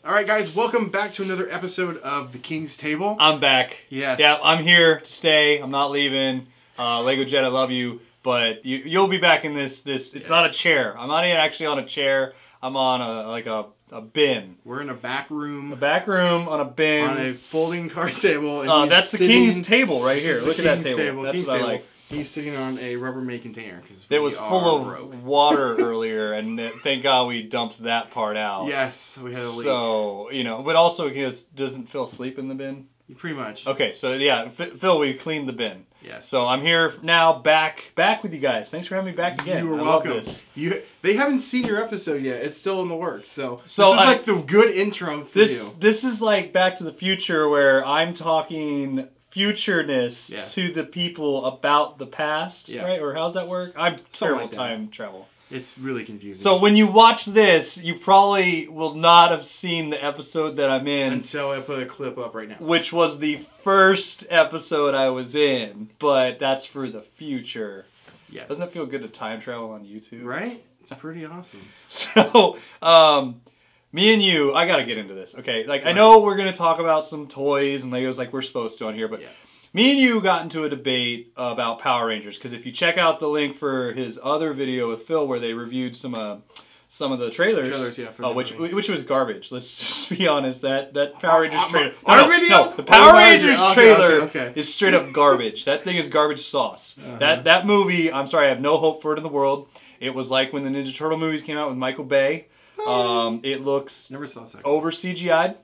Alright guys, welcome back to another episode of The King's Table. I'm back. Yes. Yeah, I'm here to stay. I'm not leaving. Lego Jet, I love you. But you'll be back in this. It's not a chair. I'm not even actually on a chair. I'm on a bin. We're in a back room. A back room on a bin. On a folding card table. And that's the King's table right here. Look at that table. That's what I like. He's sitting on a Rubbermaid container. It was full of water earlier, and thank God we dumped that part out. Yes, we had a leak. So, but also because doesn't Phil sleep in the bin? Pretty much. Okay, so yeah, Phil, we cleaned the bin. Yes. So I'm here now, back with you guys. Thanks for having me back again. You are welcome. Love this. They haven't seen your episode yet. It's still in the works. So this is like the good intro for you. This is like Back to the Future, where I'm talking futureness to the people about the past, right? Or how's that work? I'm terrible at time travel. It's really confusing. So when you watch this, you probably will not have seen the episode that I'm in. Until I put a clip up right now. Which was the first episode I was in, but that's for the future. Yes. Doesn't it feel good to time travel on YouTube? Right? It's pretty awesome. So, me and you, I gotta get into this, okay? Like, I know we're gonna talk about some toys and Legos like we're supposed to on here, but me and you got into a debate about Power Rangers, because if you check out the link for his other video with Phil where they reviewed some of the trailers, which was garbage. Let's just be honest. That Power Rangers trailer. No, the Power Rangers trailer is straight up garbage. That thing is garbage sauce. That movie, I'm sorry, I have no hope for it in the world. It was like when the Ninja Turtle movies came out with Michael Bay. It looks over CGI'd.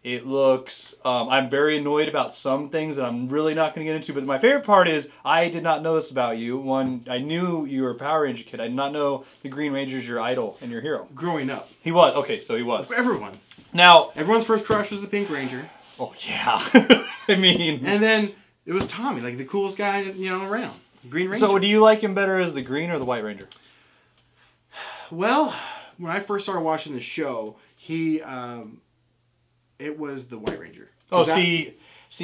It looks, I'm very annoyed about some things that I'm really not going to get into, but my favorite part is, I did not know this about you. One, I knew you were a Power Ranger kid. I did not know the Green Ranger's your idol and your hero. Growing up. He was, okay, so he was. For everyone. Now. Everyone's first crush was the Pink Ranger. Oh, yeah. I mean. And then, it was Tommy, like the coolest guy, around. Green Ranger. So do you like him better as the Green or the White Ranger? Well, when I first started watching the show, it was the White Ranger. Oh, see,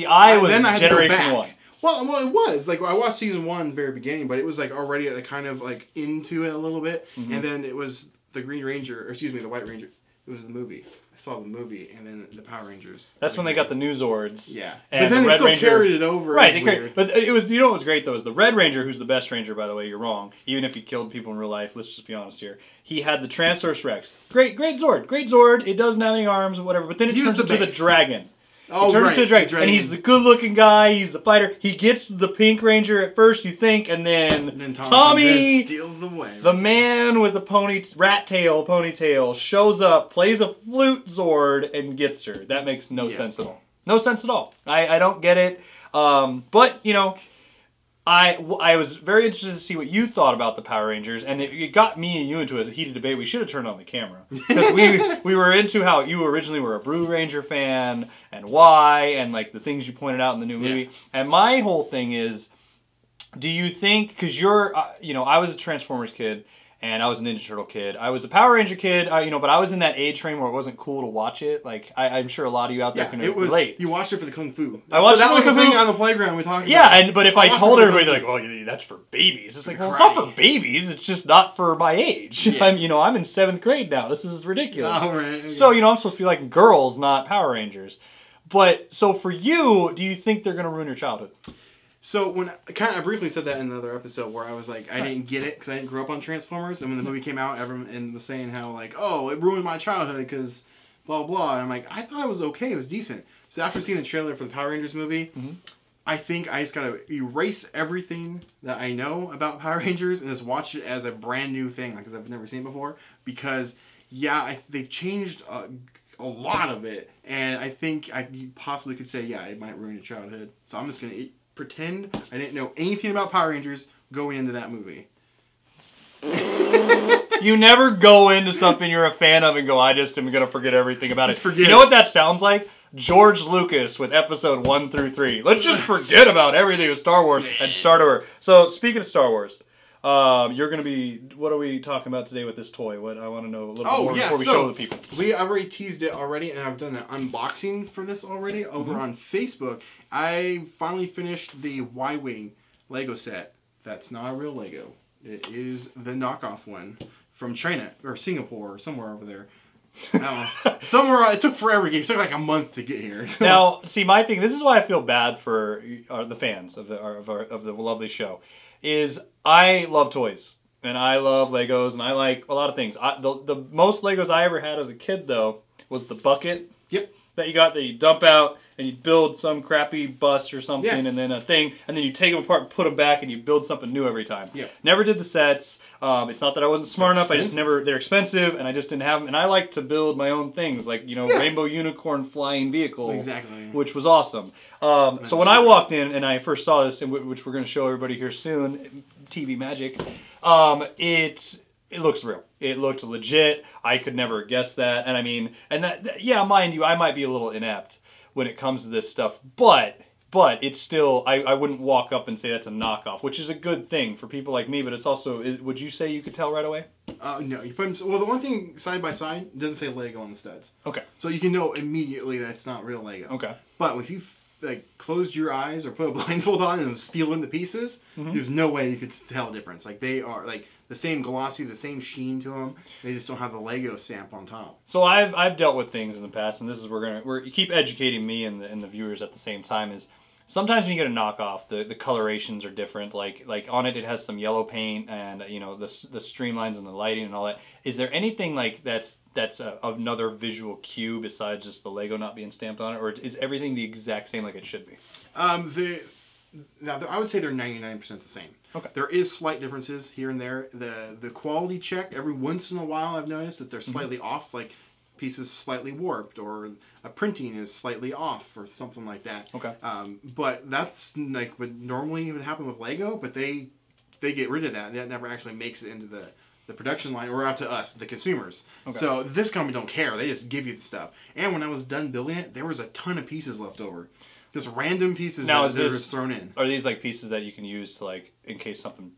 I was Generation 1. Well, it was. Like, I watched season 1 at the very beginning, but it was, like, already kind of, like, into it a little bit. And then it was the Green Ranger, or excuse me, the White Ranger. It was the movie. I saw the movie, and then the Power Rangers. That's when they got the new Zords. Yeah. And but then the they still Ranger, carried it over. Right. But it was, what was great, though, is the Red Ranger, who's the best Ranger, by the way, you're wrong. Even if he killed people in real life, let's just be honest here. He had the Transforce Rex. Great Zord. Great Zord. It doesn't have any arms or whatever, but then it turns into the Dragon. Oh, right. Into the dragon. And he's the good-looking guy. He's the fighter. He gets the Pink Ranger at first, you think, and then Tommy steals the way. The man with the rat tail ponytail shows up, plays a flute Zord, and gets her. That makes no sense at all. No sense at all. I don't get it. But I was very interested to see what you thought about the Power Rangers, and it got me and you into a heated debate. We should have turned on the camera, because we were into how you originally were a Blue Ranger fan, and why, and like the things you pointed out in the new movie. And my whole thing is, do you think, because you're, I was a Transformers kid, and I was a Ninja Turtle kid. I was a Power Ranger kid, but I was in that age frame where it wasn't cool to watch it. Like, I'm sure a lot of you out there can relate. You watched it for the Kung Fu. I watched it for the Kung Fu. On the playground we talked about. But if I told everybody, they're like, well, that's for babies. It's like, well, it's not for babies. It's just not for my age. Yeah. I'm in 7th grade now. This is ridiculous. Oh, right. Okay. So, I'm supposed to be like girls, not Power Rangers. But, so for you, do you think they're going to ruin your childhood? So I briefly said that in another episode where I was like, I didn't get it because I didn't grow up on Transformers, and when the movie came out, everyone was saying how like, oh, it ruined my childhood because blah blah. And I'm like, I thought it was okay, it was decent. So after seeing the trailer for the Power Rangers movie, I think I just gotta erase everything that I know about Power Rangers and just watch it as a brand new thing, because I've never seen it before. Because they've changed a lot of it, and I think you possibly could say, it might ruin your childhood. So I'm just gonna pretend I didn't know anything about Power Rangers going into that movie. You never go into something you're a fan of and go, I just am going to forget everything about it. You know what that sounds like? George Lucas with episode 1 through 3. Let's just forget about everything with Star Wars and start over. So, speaking of Star Wars, you're going to be, what are we talking about today with this toy? What I want to know a little bit more before we show the people. We already teased it already, and I've done an unboxing for this already over on Facebook. I finally finished the Y-Wing Lego set. That's not a real Lego. It is the knockoff one from China, or Singapore, or somewhere over there. Somewhere it took forever to get. It took like a month to get here. Now, see, my thing. This is why I feel bad for the fans of the lovely show. Is I love toys and I love Legos and I like a lot of things. The most Legos I ever had as a kid though was the bucket. Yep. That you dump out and you build some crappy bus or something and then a thing and then you take them apart and put them back and you build something new every time. Yeah. Never did the sets. It's not that I wasn't smart enough. I just never. They're expensive and I just didn't have them. And I like to build my own things like rainbow unicorn flying vehicle. Exactly. Which was awesome. So when I walked in and I first saw this, which we're going to show everybody here soon, TV magic, it looks real. It looked legit. I could never guess that. And I mean, yeah, mind you, I might be a little inept when it comes to this stuff, but it's still, I wouldn't walk up and say that's a knockoff, which is a good thing for people like me, but it's also, would you say you could tell right away? No. You put them, well, the one thing side by side, it doesn't say Lego on the studs. Okay. So you can know immediately that it's not real Lego. Okay. But if you closed your eyes or put a blindfold on and was feeling the pieces, there's no way you could tell a difference. Like they are like the same glossy, the same sheen to them. They just don't have the Lego stamp on top. So I've dealt with things in the past, and this is you keep educating me and the viewers at the same time. Is sometimes when you get a knockoff, the colorations are different. Like on it has some yellow paint and the streamlines and the lighting and all that. Is there anything like that's another visual cue besides just the Lego not being stamped on it, or is everything the exact same like it should be? Now I would say they're 99% the same. Okay. There is slight differences here and there. The quality check every once in a while I've noticed that they're slightly off, like pieces slightly warped or a printing is slightly off or something like that. Okay. But that's like what normally would happen with Lego, but they get rid of that. That never actually makes it into the production line or out to us, the consumers. Okay. So this company don't care. They just give you the stuff. And when I was done building it, there was a ton of pieces left over. Just random pieces that were just thrown in. Are these like pieces that you can use to like in case something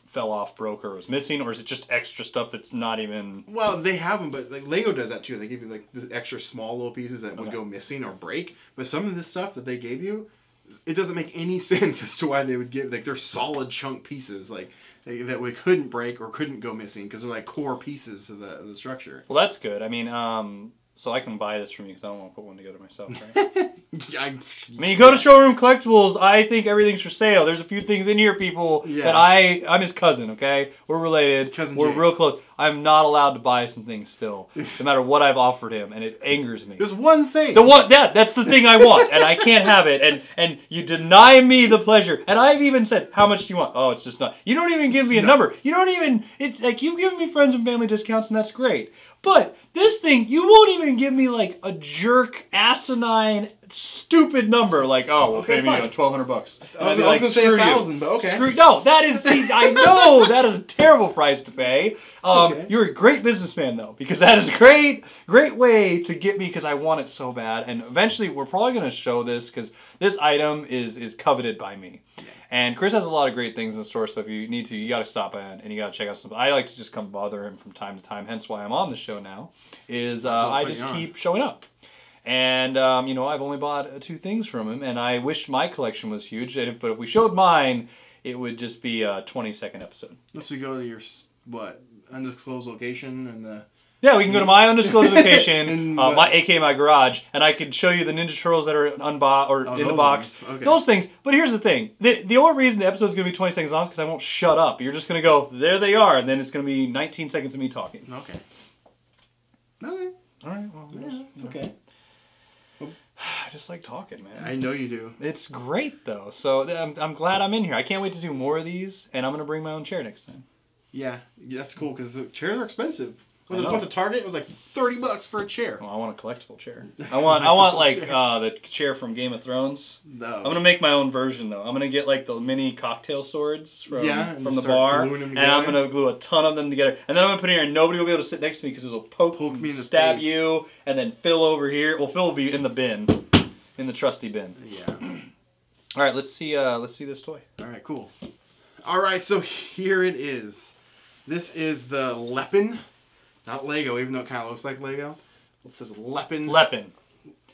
fell off, broke, or was missing, or is it just extra stuff that's not even? Well, they have them, but like Lego does that too. They give you like the extra small little pieces that would go missing or break. But some of this stuff that they gave you, it doesn't make any sense as to why they would give, like they're solid chunk pieces like that we couldn't break or couldn't go missing because they're like core pieces of the structure. Well, that's good. I mean, so I can buy this from you because I don't want to put one together myself, right? I mean, you go to Showroom Collectibles, I think everything's for sale. There's a few things in here, people, that I'm his cousin, okay? We're related. We're real close. I'm not allowed to buy some things still, no matter what I've offered him, and it angers me. There's one thing. That's the thing I want, and I can't have it, and you deny me the pleasure. And I've even said, how much do you want? Oh, it's just not. You don't even give me a number. You don't even, it's like, you've given me friends and family discounts, and that's great. But this thing, you won't even give me like a jerk, asinine, stupid number. Like, oh, we'll pay me $1,200. I was going to say 1,000, but okay. No, that is, see, I know that is a terrible price to pay. You're a great businessman though, because that is a great way to get me because I want it so bad. And eventually, we're probably going to show this because this item is coveted by me. Yeah. And Chris has a lot of great things in the store, so if you need to, you got to stop in and you got to check out some. I like to just come bother him from time to time, hence why I'm on the show now, is I just keep showing up. And, you know, I've only bought 2 things from him, and I wish my collection was huge, but if we showed mine, it would just be a 20-second episode. Unless we go to your, what, undisclosed location and the... Yeah, we can go to my undisclosed location, aka my garage, and I can show you the Ninja Turtles that are in the box. Okay. Those things. But here's the thing. The only reason the episode's going to be 20 seconds long is because I won't shut up. You're just going to go, there they are, and then it's going to be 19 seconds of me talking. Okay. Okay. All right. Well, yeah, it's okay. I just like talking, man. I know you do. It's great, though. So I'm glad I'm in here. I can't wait to do more of these, and I'm going to bring my own chair next time. Yeah, that's cool, because the chairs are expensive. With the Target, it was like $30 for a chair. Well, I want a collectible chair. I want like the chair from Game of Thrones. No. I'm gonna make my own version though. I'm gonna get like the mini cocktail swords from the bar, and I'm gonna glue a ton of them together. And then I'm gonna put it here, and nobody will be able to sit next to me because it'll poke me in the stab face. You, and then Phil over here. Well, Phil will be in the bin, in the trusty bin. Yeah. All right, let's see this toy. All right, cool. All right, so here it is. This is the Lepin. Not Lego, even though it kind of looks like Lego. It says Lepin.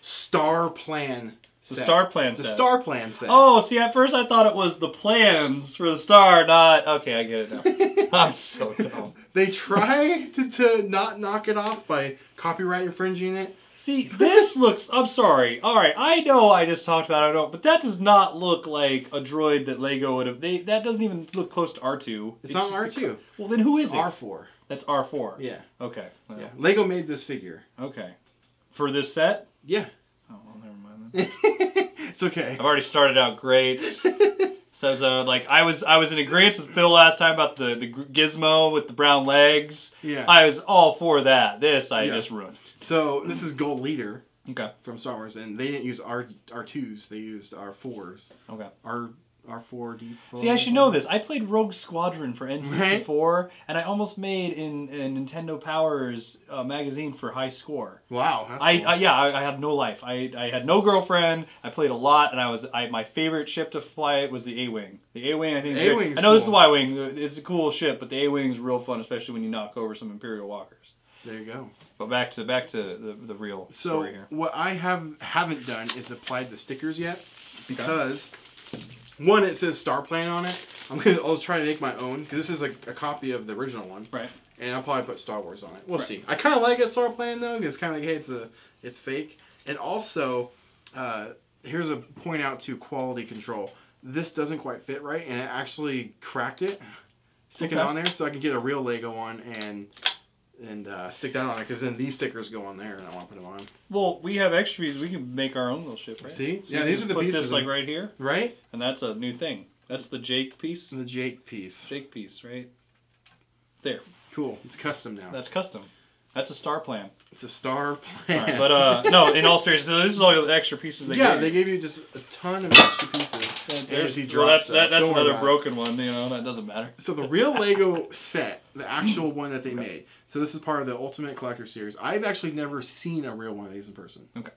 Star Plan. The Star Plan set. The Star Plan set. Oh, see, at first I thought it was the plans for the star, not... Okay, I get it now. I'm so dumb. They try to not knock it off by copyright infringing it. See, this looks... I'm sorry. All right, I know I just talked about it, but that does not look like a droid that Lego would have... That doesn't even look close to R2. It's not R2. Well, then who is it? R4. That's R4. Yeah. Okay. Well. Yeah. Lego made this figure. Okay. For this set? Yeah. Oh, well, never mind then. It's okay. I've already started out great. Says like I was in agreement with Phil last time about the gizmo with the brown legs. Yeah. I was all for that. This I just ruined. So this is Gold Leader. Okay. From Star Wars, and they didn't use R2s. They used R4s. Okay. R4D4. See, I should know this. I played Rogue Squadron for N64, and I almost made in Nintendo Power's magazine for high score. Wow, that's cool. I had no life. I had no girlfriend. I played a lot, and my favorite ship to fly was the A-Wing. The A-Wing, I think. I know this is the Y-Wing. It's a cool ship, but the A-Wing's real fun, especially when you knock over some Imperial walkers. There you go. But back to the real story here. So what I haven't done is applied the stickers yet, because. One, it says Star Plan on it. I'll try to make my own, because this is like a copy of the original one. Right. And I'll probably put Star Wars on it. We'll see. I kind of like a Star Plan, though, because it's kind of like, hey, it's fake. And also, here's a point out to quality control. This doesn't quite fit right, and it actually cracked it. Stick it on there, so I can get a real Lego one and stick that on it, because then these stickers go on there, and I want to put them on. Well, we have extras. We can make our own little ship, right? See? So yeah, these are the pieces. Put this like right here. Right? And that's a new thing. That's the Jake piece. The Jake piece. Jake piece, right? There. Cool. It's custom now. That's custom. That's a Star Plan. It's a Star Plan. All right, but no, in all seriousness, this is all the extra pieces they gave. They gave you just a ton of extra pieces. That's another broken one, you know, that doesn't matter. So the real Lego set, the actual one that they made, so this is part of the Ultimate Collector Series. I've actually never seen a real one of these in person. Okay.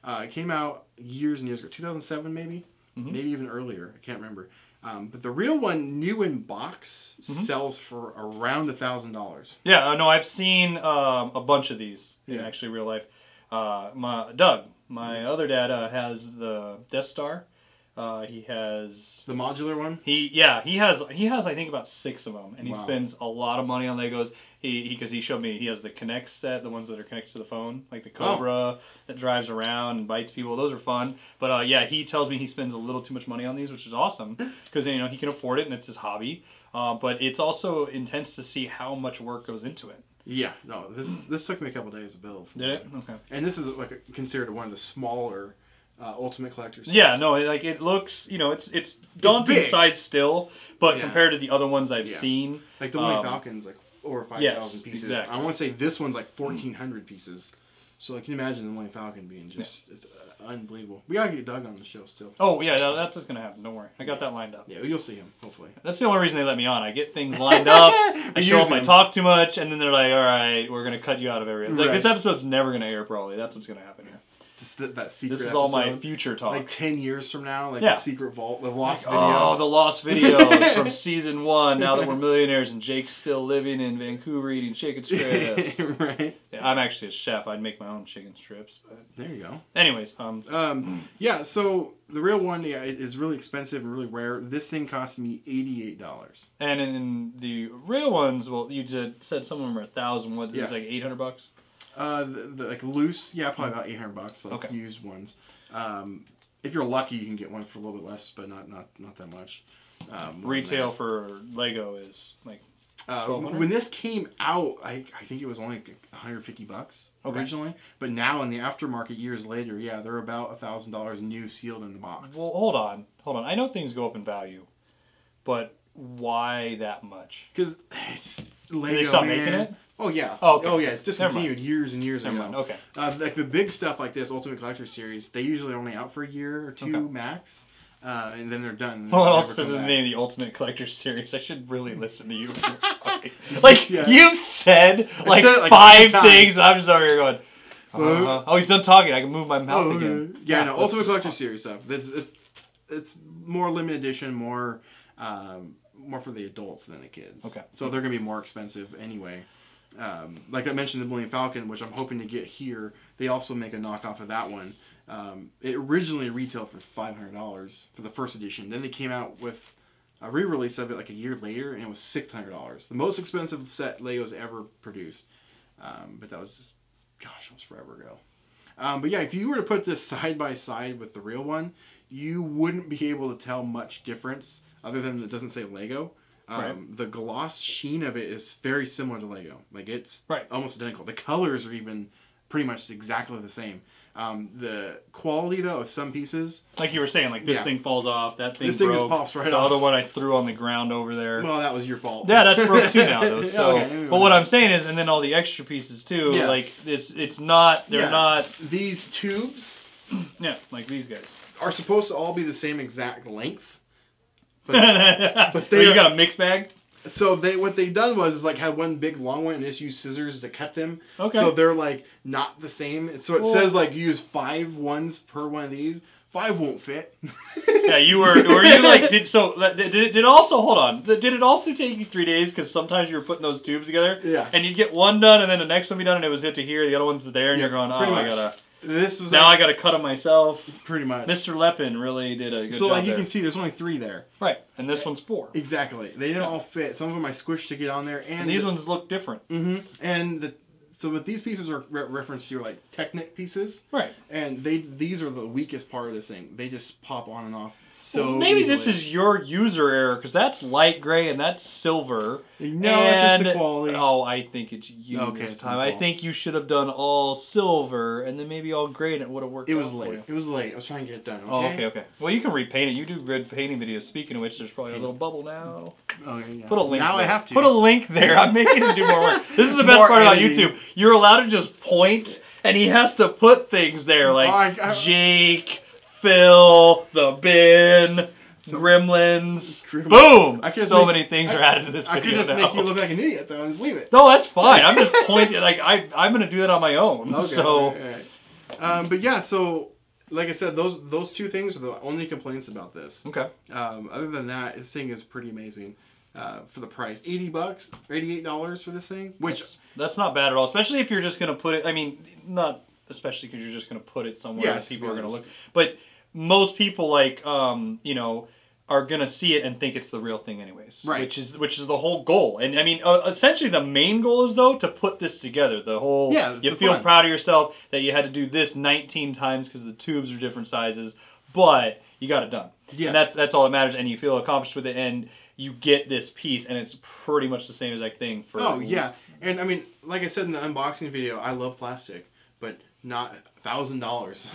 It came out years and years ago, 2007 maybe? Maybe even earlier, I can't remember. But the real one, new in box, sells for around $1,000. Yeah, no, I've seen a bunch of these in actually real life. Doug, my other dad, has the Death Star. He has the modular one. He has I think about 6 of them, and he spends a lot of money on Legos. Because he showed me he has the Connect set, the ones that are connected to the phone, like the Cobra that drives around and bites people. Those are fun. But yeah, he tells me he spends a little too much money on these, which is awesome because you know he can afford it and it's his hobby. But it's also intense to see how much work goes into it. Yeah, no, this took me a couple days to build. Did it? Okay. And this is like considered one of the smaller Ultimate Collector sets. Yeah, no, like it looks, you know, it's daunting size still, but compared to the other ones I've seen, like the Millennium Falcon's like over 5,000 pieces. Exactly. I want to say this one's like 1,400 pieces. So like, can you imagine the Millennium Falcon being just it's unbelievable? We gotta get Doug on the show still. Oh yeah, no, that's just gonna happen. Don't worry, I got that lined up. Yeah, you'll see him hopefully. That's the only reason they let me on. I get things lined up. I show up, I talk too much, and then they're like, "All right, we're gonna cut you out of everything." Like this episode's never gonna air probably. That's what's gonna happen here. Just that secret. This is all my future talk. Like 10 years from now, like the secret vault, the lost video. Oh, the lost videos from season 1. Now that we're millionaires and Jake's still living in Vancouver eating chicken strips. Right. Yeah, I'm actually a chef. I'd make my own chicken strips. But there you go. Anyways, yeah. So the real one, it is really expensive and really rare. This thing cost me $88. And in the real ones, well, you said some of them are $1,000. What? It's like $800. The like loose, probably about $800, like used ones. If you're lucky, you can get one for a little bit less, but not that much. Retail for Lego is like when this came out, I think it was only like $150 originally, but now in the aftermarket years later, they're about $1,000 new, sealed in the box. Well, hold on. I know things go up in value, but why that much? Because it's Lego. Did they stop making it? Oh yeah. Oh, okay. Oh yeah. It's discontinued years and years ago. Okay. Like the big stuff like this Ultimate Collector Series, they usually only out for a year or two max, and then they're done. What else says in the name of the Ultimate Collector Series? I should really listen to you. Like you've said like 5 things. I'm just over here going. Oh, he's done talking. I can move my mouth again. Yeah, no. Ultimate Collector Series stuff. It's more limited edition, more for the adults than the kids. Okay. So they're gonna be more expensive anyway. Like I mentioned, the Millennium Falcon, which I'm hoping to get here. They also make a knockoff of that one, It originally retailed for $500 for the first edition. Then they came out with a re-release of it like a year later, and it was $600. The most expensive set Lego's ever produced. But that was, gosh, it was forever ago. But yeah, if you were to put this side by side with the real one, you wouldn't be able to tell much difference other than it doesn't say Lego. Right. The gloss sheen of it is very similar to Lego. Like, it's almost identical. The colors are even pretty much exactly the same. The quality, though, of some pieces... Like you were saying, like, this thing falls off, that thing broke. This thing just pops right off. The other one I threw on the ground over there. Well, that was your fault. Yeah, that's broke too now, though. So, okay, but what I'm saying is, and then all the extra pieces, too, like, it's not... They're not... These tubes... Yeah, like these guys. Are supposed to all be the same exact length. But they you got a mixed bag? So what they done was like had one big long one and just used scissors to cut them. Okay. So they're like not the same. So it says like you use 5 ones per one of these. 5 won't fit. Yeah, you were you like did it also hold on? Did it also take you 3 days because sometimes you were putting those tubes together? Yeah. And you'd get one done and then the next one be done and it was hit to here, the other one's there, and you're going, oh, I gotta. This was now I gotta cut them myself. Pretty much. Mr. Lepin really did a good job. So like you can see, there's only 3 there. Right, and this one's 4. Exactly. They didn't all fit. Some of them I squished to get on there, and these ones look different. Mm-hmm. And so what these pieces are referenced to are like Technic pieces. Right. And these are the weakest part of this thing. They just pop on and off so maybe easily. This is your user error because that's light gray and that's silver. No, it's just the quality. Oh, I think it's you this time. I think you should have done all silver and then maybe all gray and it would have worked. It was late. It was late. I was trying to get it done. Okay? Oh, okay. Well, you can repaint it. You do good painting videos. Speaking of which, there's probably a little bubble now. Okay, yeah. Put a link. Now there. I have to. Put a link there. I'm making him do more work. This is the best part about YouTube. You're allowed to just point, and he has to put things there like Jake, Phil, the bin. Gremlins. Boom! So many things are added to this video. I could just make you look like an idiot though and just leave it. No, that's fine. I'm just pointing. Like I'm gonna do that on my own. Okay. So, right. But yeah, so like I said, those 2 things are the only complaints about this. Okay. Other than that, this thing is pretty amazing. For the price, $80 or $88 for this thing, which that's not bad at all. Especially if you're just gonna put it. I mean, not especially because you're just gonna put it somewhere that people are gonna look. But most people you know, are gonna see it and think it's the real thing anyways. Right. Which is the whole goal. And I mean, essentially the main goal is though to put this together. The whole you feel proud of yourself that you had to do this 19 times because the tubes are different sizes, but you got it done. Yeah. And that's all that matters. And you feel accomplished with it, and you get this piece, and it's pretty much the same exact thing. Oh yeah, and I mean, like I said in the unboxing video, I love plastic, but not $1,000.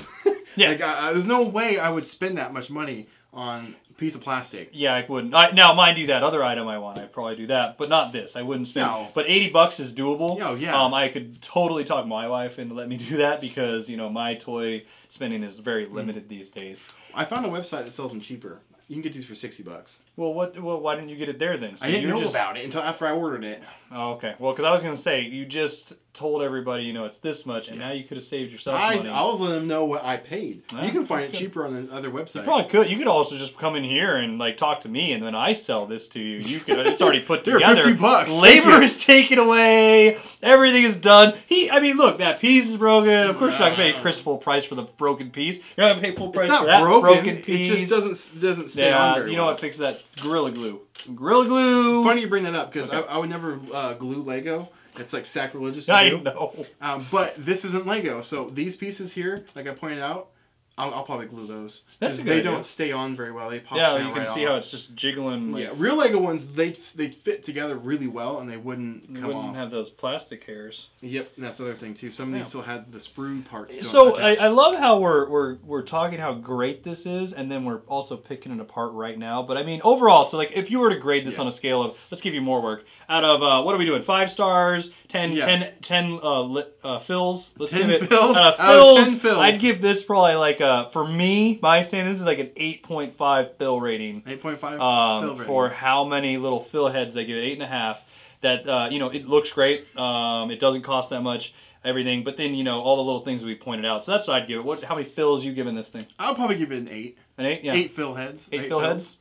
Yeah. Like, there's no way I would spend that much money on a piece of plastic. Yeah, I wouldn't. Now, mind you, that other item I want, I'd probably do that, but not this. I wouldn't spend. No. But $80 is doable. Oh yeah. I could totally talk my wife into let me do that because you know my toy spending is very limited these days. I found a website that sells them cheaper. You can get these for $60. Well, why didn't you get it there then? So I didn't know about it until after I ordered it. Oh, okay. Well, because I was going to say, you just told everybody, you know, it's this much, and now you could have saved yourself money. I was letting them know what I paid. You can find it cheaper on the other website. You probably could. You could also just come in here and like talk to me, and then I sell this to you. You could. It's already put together. $50. Labor is taken away. Everything is done. I mean, look, that piece is broken. Of course, you're not going to pay Chris full price for the broken piece. You're not going to pay full price for that broken piece. It just doesn't stay on very you know what fixes that? Gorilla Glue. Some Gorilla Glue. Funny you bring that up because I would never glue Lego. It's like sacrilegious to do. I know. But this isn't Lego. So these pieces here, like I pointed out, I'll probably glue those. That's a good They idea. don't stay on very well. They pop you can see how it's just jiggling. Like, yeah, real Lego ones, they fit together really well and they wouldn't come off. Wouldn't have those plastic hairs. Yep, and that's the other thing too. Some of these still had the sprue parts. So I love how we're talking how great this is, and then we're also picking it apart right now. But I mean, overall, so like if you were to grade this on a scale of, let's give you more work, out of what are we doing? 5 stars, 10 fills. Let's 10 give it fills? fills. 10 fills. I'd give this probably like for me, my standard, this is like an 8.5 fill rating. 8.5 fill rating. For how many little fill heads I give it, 8.5. That you know, it looks great. It doesn't cost that much. Everything, but then you know all the little things we pointed out. So that's what I'd give it. How many fills you giving this thing? I'll probably give it an 8. An 8, yeah. 8 fill heads. 8 fill heads.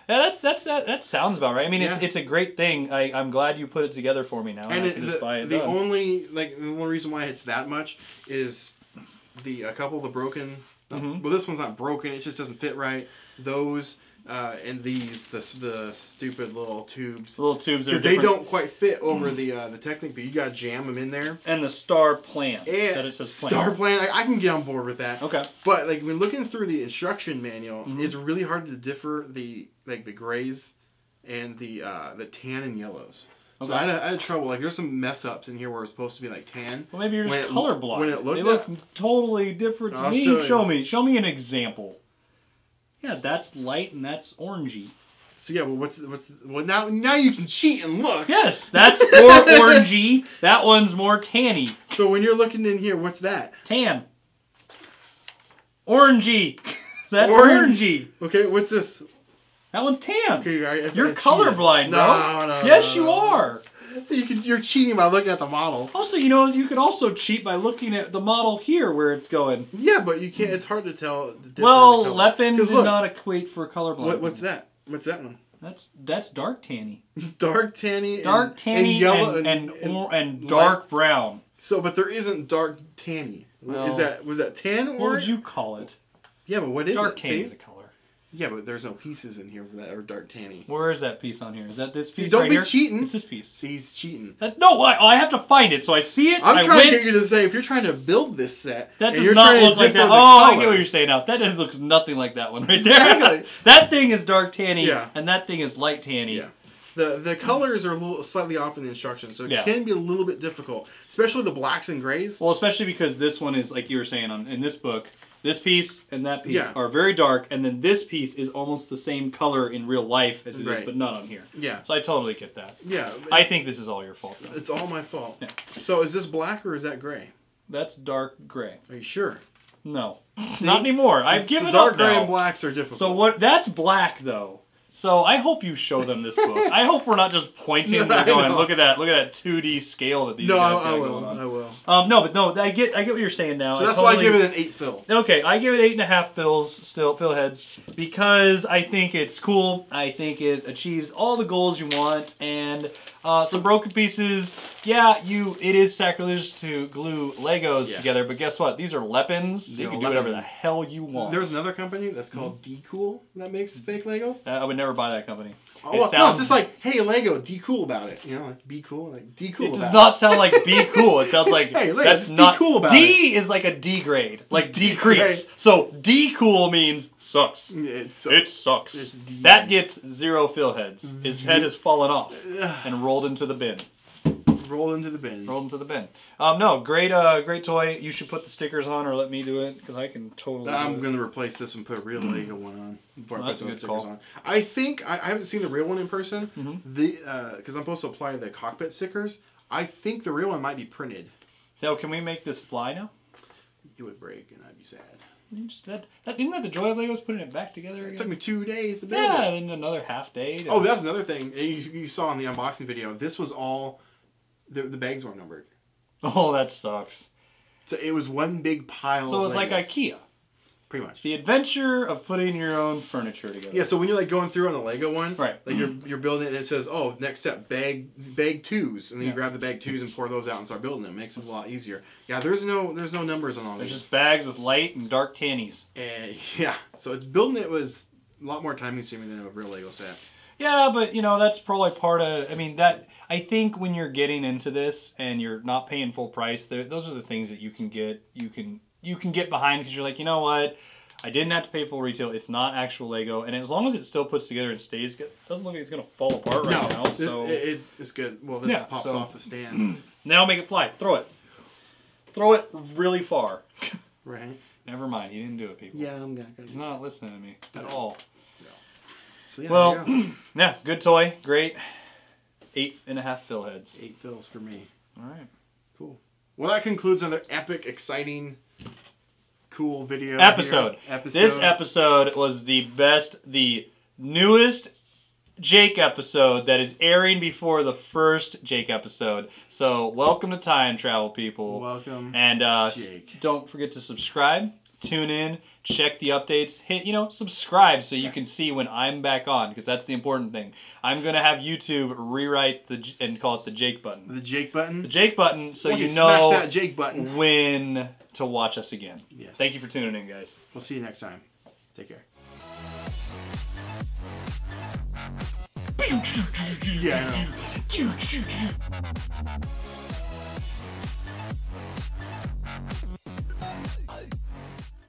Yeah, that sounds about right. I mean, it's a great thing. I'm glad you put it together for me now. And I can just buy it. The only reason why it's that much is a couple of the broken Well, this one's not broken. It just doesn't fit right. Those and these, the stupid little tubes. Because they don't quite fit over the Technic, but you gotta jam them in there. And the Star Plan. And that it says plan. Star Plan. I can get on board with that. Okay. But like when looking through the instruction manual, it's really hard to differ the grays and the tan and yellows. Okay. So I had trouble. Like there's some mess ups in here where it's supposed to be like tan. Well, maybe you're just colorblind. When it looked, they look totally different to me. Show me an example. Yeah, that's light and that's orangey. So yeah, well now you can cheat and look. Yes, that's more orangey. That one's more tanny. So when you're looking in here, what's that? Tan. Orangey. That's orangey. Okay, what's this? That one's tan. Okay, you're colorblind, bro. No. Yes, you are. You're cheating by looking at the model. Also, you could also cheat by looking at the model here where it's going. Yeah, but you can't. It's hard to tell. Well, Lepin did not equate for colorblind. What's that? What's that one? That's dark tanny. Dark tanny. And yellow and dark brown. So, but there isn't dark tanny. Well, was that tan or? What would you call it? Yeah, but what is dark it? Tanny is a color. Yeah, but there's no pieces in here for that or dark tanny. Where is that piece on here? Is that this piece? Don't right be here? cheating. It's this piece. See, he's cheating. No, I have to find it. So I see it. I'm trying to get you to say if you're trying to build this set. That does not look like that. Oh, I get what you're saying now. That looks nothing like that one right there. Exactly. That thing is dark tanny, and that thing is light tanny. Yeah. The colors are a little slightly off in the instructions, so it can be a little bit difficult, especially the blacks and grays. Well, especially because this one is, like you were saying in this book, this piece and that piece are very dark, and then this piece is almost the same color in real life as it is, but not on here. Yeah. So I totally get that. Yeah. I think this is all your fault, though. It's all my fault. Yeah. So is this black or is that gray? That's dark gray. Are you sure? No. Not anymore. I've given up now. Dark gray and blacks are difficult. So that's black, though. So I hope you show them this book. I hope we're not just pointing and going, look at that 2D scale that these guys got going on. I will. I get what you're saying now. So that's why I give it an 8 fill. Okay, I give it 8.5 fill heads, because I think it's cool. I think it achieves all the goals you want, and some broken pieces. Yeah, it is sacrilegious to glue Legos together, but guess what? These are Lepins. You can do whatever the hell you want. There's another company that's called D-Cool that makes fake Legos. I would never buy that company. Oh, it's just like, hey, Lego, D cool about it. You know, like be cool, like D cool. It does not sound like be cool. It sounds like hey, Lego, that's not D cool about D is like a D grade, like decrease. So D cool means sucks. It sucks. That gets 0 fill heads. His head has fallen off and rolled into the bin. Rolled into the bin. No, great toy. You should put the stickers on, or let me do it, because I can totally. I'm gonna replace this and put a real Lego one on before I put those stickers on. I think I haven't seen the real one in person. Because I'm supposed to apply the cockpit stickers. I think the real one might be printed. So can we make this fly now? It would break, and I'd be sad. Isn't that the joy of Legos, putting it back together again? It took me 2 days to build it. Yeah, and then another half day. Oh, that's another thing you saw in the unboxing video. This was all. The bags weren't numbered. Oh, that sucks. So it was one big pile. So it was like IKEA. Pretty much. The adventure of putting your own furniture together. Yeah, so when you're like going through on the Lego one, right? Like you're building it and it says, oh, next step, bag 2s, and then you grab the bag 2s and pour those out and start building it. It makes it a lot easier. Yeah, there's no numbers on all these. There's just bags with light and dark tannies. Yeah, so building it was a lot more time consuming than a real Lego set. Yeah, but that's probably part of. I think when you're getting into this and you're not paying full price, those are the things that you can get. You can get behind, because you're like, you know what? I didn't have to pay full retail. It's not actual Lego, and as long as it still puts together and stays good, it doesn't look like it's gonna fall apart right now. So it's good. Well, this pops off the stand. Now make it fly. Throw it really far. Right. Never mind. He didn't do it, people. Yeah, I'm gonna. He's not listening to me at all. So yeah, well, yeah, good toy, great. 8.5 fill heads. 8 fills for me. All right. Cool. Well, that concludes another epic, exciting, cool video. Episode. This episode was the newest Jake episode that is airing before the first Jake episode. So, welcome to Time Travel, people. Welcome, and Jake. Don't forget to subscribe, tune in, check the updates, hit, subscribe so you can see when I'm back on, because that's the important thing. I'm going to have YouTube rewrite and call it the Jake button. The Jake button? The Jake button, so you know smash that Jake button when to watch us again. Yes. Thank you for tuning in, guys. We'll see you next time. Take care. Yeah, I know.